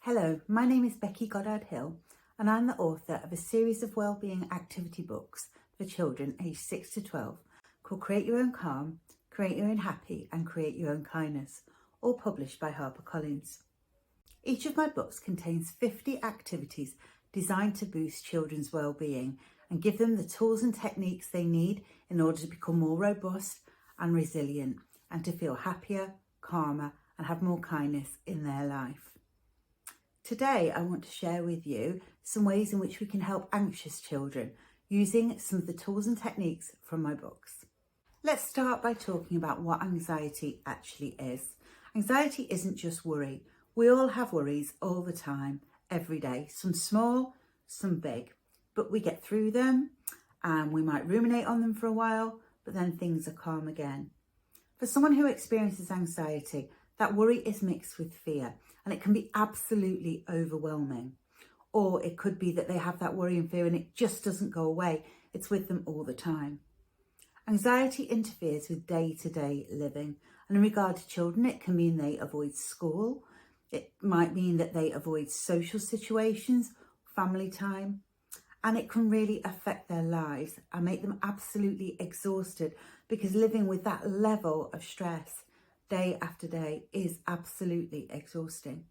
Hello, my name is Becky Goddard-Hill and I'm the author of a series of wellbeing activity books for children aged 6 to 12 called Create Your Own Calm, Create Your Own Happy and Create Your Own Kindness, all published by HarperCollins. Each of my books contains 50 activities designed to boost children's wellbeing and give them the tools and techniques they need in order to become more robust and resilient and to feel happier, calmer and have more kindness in their life. Today, I want to share with you some ways in which we can help anxious children using some of the tools and techniques from my books. Let's start by talking about what anxiety actually is. Anxiety isn't just worry. We all have worries all the time, every day, some small, some big, but we get through them and we might ruminate on them for a while, but then things are calm again. For someone who experiences anxiety, that worry is mixed with fear and it can be absolutely overwhelming. Or it could be that they have that worry and fear and it just doesn't go away. It's with them all the time. Anxiety interferes with day-to-day living. And in regard to children, it can mean they avoid school. It might mean that they avoid social situations, family time. And it can really affect their lives and make them absolutely exhausted because living with that level of stress day after day is absolutely exhausting.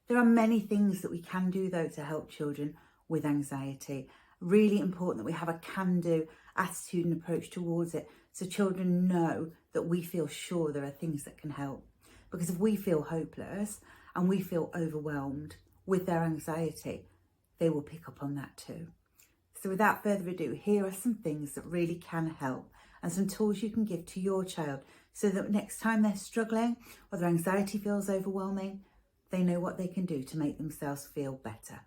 There are many things that we can do though to help children with anxiety. Really important that we have a can-do attitude and approach towards it so children know that we feel sure there are things that can help. Because if we feel hopeless and we feel overwhelmed with their anxiety, they will pick up on that too. So without further ado, here are some things that really can help and some tools you can give to your child so that next time they're struggling or their anxiety feels overwhelming, they know what they can do to make themselves feel better.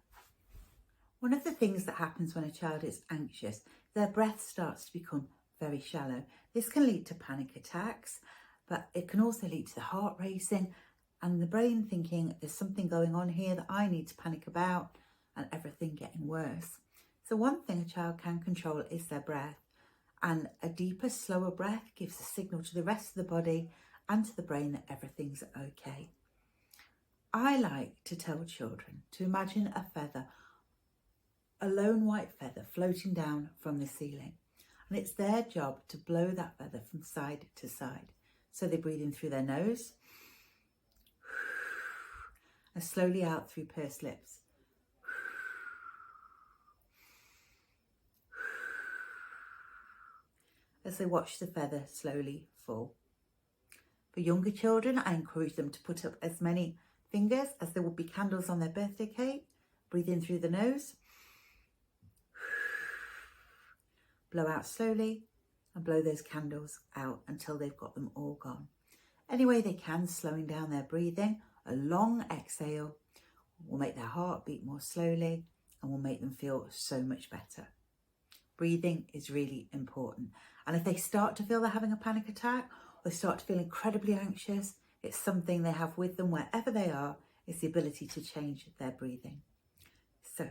One of the things that happens when a child is anxious, their breath starts to become very shallow. This can lead to panic attacks, but it can also lead to the heart racing and the brain thinking there's something going on here that I need to panic about and everything getting worse. So one thing a child can control is their breath. And a deeper, slower breath gives a signal to the rest of the body and to the brain that everything's okay. I like to tell children to imagine a feather, a lone white feather floating down from the ceiling. And it's their job to blow that feather from side to side. So they breathe in through their nose and slowly out through pursed lips. As they watch the feather slowly fall. For younger children, I encourage them to put up as many fingers as there would be candles on their birthday cake. Breathe in through the nose. Blow out slowly and blow those candles out until they've got them all gone. Any way they can, slowing down their breathing. A long exhale will make their heart beat more slowly and will make them feel so much better. Breathing is really important. And if they start to feel they're having a panic attack or they start to feel incredibly anxious, it's something they have with them wherever they are, is the ability to change their breathing. So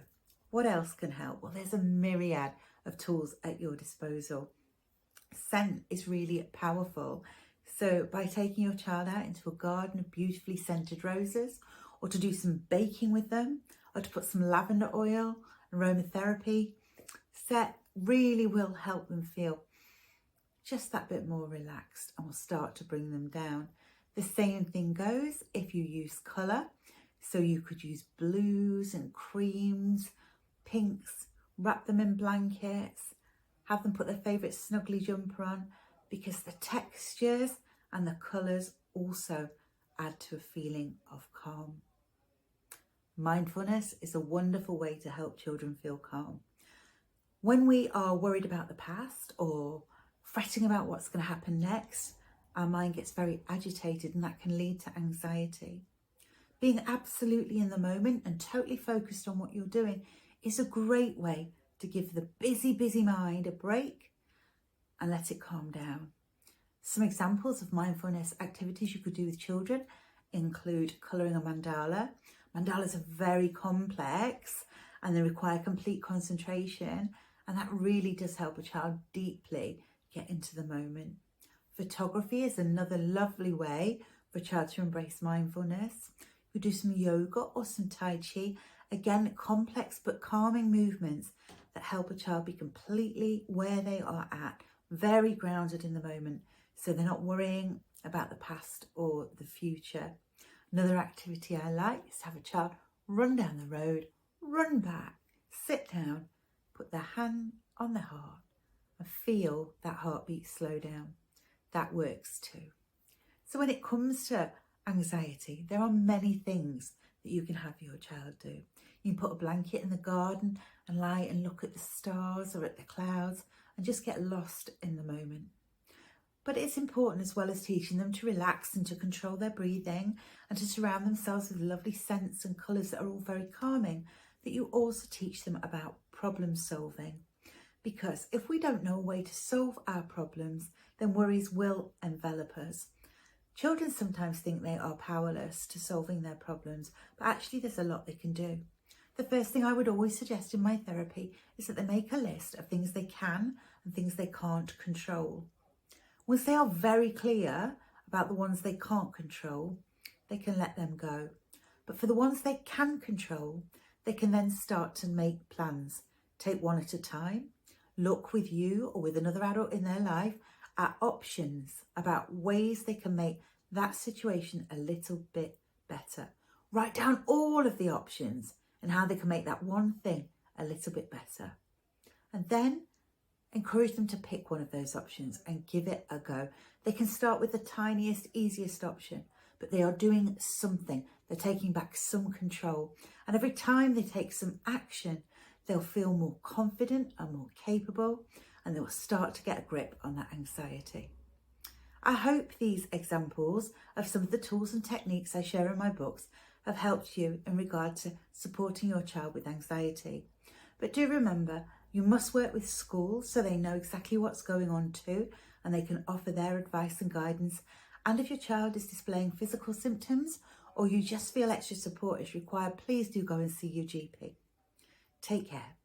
what else can help? Well, there's a myriad of tools at your disposal. Scent is really powerful. So by taking your child out into a garden of beautifully scented roses, or to do some baking with them, or to put some lavender oil, aromatherapy, set really will help them feel just that bit more relaxed and will start to bring them down. The same thing goes if you use colour. So you could use blues and creams, pinks, wrap them in blankets, have them put their favourite snuggly jumper on, because the textures and the colours also add to a feeling of calm. Mindfulness is a wonderful way to help children feel calm. When we are worried about the past or fretting about what's going to happen next, our mind gets very agitated and that can lead to anxiety. Being absolutely in the moment and totally focused on what you're doing is a great way to give the busy mind a break and let it calm down. Some examples of mindfulness activities you could do with children include colouring a mandala. Mandalas are very complex and they require complete concentration, and that really does help a child deeply get into the moment. Photography is another lovely way for a child to embrace mindfulness. You do some yoga or some Tai Chi. Again, complex but calming movements that help a child be completely where they are at, very grounded in the moment, so they're not worrying about the past or the future. Another activity I like is to have a child run down the road, run back, sit down, put their hand on their heart and feel that heartbeat slow down. That works too. So when it comes to anxiety, there are many things that you can have your child do. You can put a blanket in the garden and lie and look at the stars or at the clouds and just get lost in the moment. But it's important, as well as teaching them to relax and to control their breathing and to surround themselves with lovely scents and colours that are all very calming, that you also teach them about problem solving. Because if we don't know a way to solve our problems, then worries will envelop us. Children sometimes think they are powerless to solving their problems, but actually there's a lot they can do. The first thing I would always suggest in my therapy is that they make a list of things they can and things they can't control. Once they are very clear about the ones they can't control, they can let them go. But for the ones they can control, they can then start to make plans. Take one at a time. Look with you or with another adult in their life at options about ways they can make that situation a little bit better. Write down all of the options and how they can make that one thing a little bit better. And then encourage them to pick one of those options and give it a go. They can start with the tiniest, easiest option, but they are doing something. They're taking back some control. And every time they take some action, they'll feel more confident and more capable, and they'll start to get a grip on that anxiety. I hope these examples of some of the tools and techniques I share in my books have helped you in regard to supporting your child with anxiety. But do remember, you must work with schools so they know exactly what's going on too, and they can offer their advice and guidance. And if your child is displaying physical symptoms or you just feel extra support is required, please do go and see your GP. Take care.